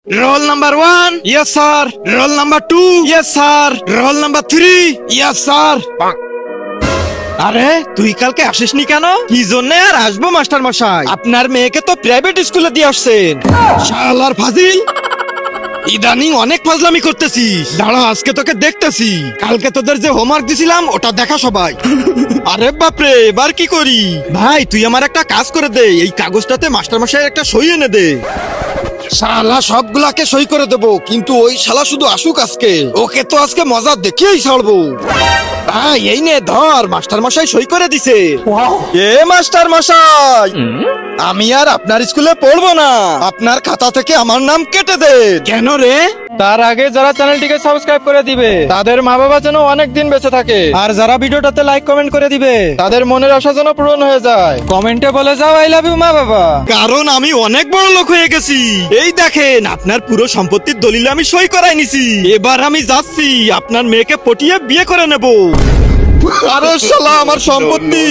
Roll number 1 yes sir, roll number 2 yes sir, roll number 3 yes sir. আরে তুই কালকে আসিসনি কেন? কি জন্য আর আসবো মাস্টার মশাই, আপনার মেয়েকে তো প্রাইভেট স্কুলে দিয়ে আসছেন। শালার ফাজিল, ইদানিং অনেক ফাজলামি করতেছিস। দাঁড়া আজকে তোকে দেখতেছি। কালকে তোদের যে হোমওয়ার্ক দিছিলাম ওটা দেখা সবাই। আরে বাপরে, এবার কি করি? ভাই তুই আমার একটা কাজ করে দে, এই কাগজটাতে মাস্টার মশাইয়ের একটা সই এনে দে। শালা সবগুলাকে সই করে দেবো, কিন্তু ওই শালা শুধু আসুক আজকে, ওকে তো আজকে মজা দেখিয়েই ছাড়বো। ভাই এই নে ধর, মাস্টার মশাই সই করে দিছে। এ মাস্টার মশাই, আমি আর আপনার স্কুলে পড়বো না, আপনার খাতা থেকে আমার নাম কেটে দে। কেন রে? তার আগে যারা চ্যানেলটিকে সাবস্ক্রাইব করে দিবে তাদের মা বাবা যেন অনেক দিন বেঁচে থাকে, আর যারা ভিডিওটাতে লাইক কমেন্ট করে দিবে তাদের মনের আশা যেন পূরণ হয়ে যায়। কমেন্টে বলে যাও আই লাভ ইউ মা বাবা। কারণ আমি অনেক বড় লোক হয়ে গেছি। এই দেখেন আপনার পুরো সম্পত্তির দলিল আমি সই করাই নিছি। এবার আমি যাচ্ছি আপনার মেয়েকে পটিয়ে বিয়ে করে নেব। আরে শালা আমার সম্পত্তি।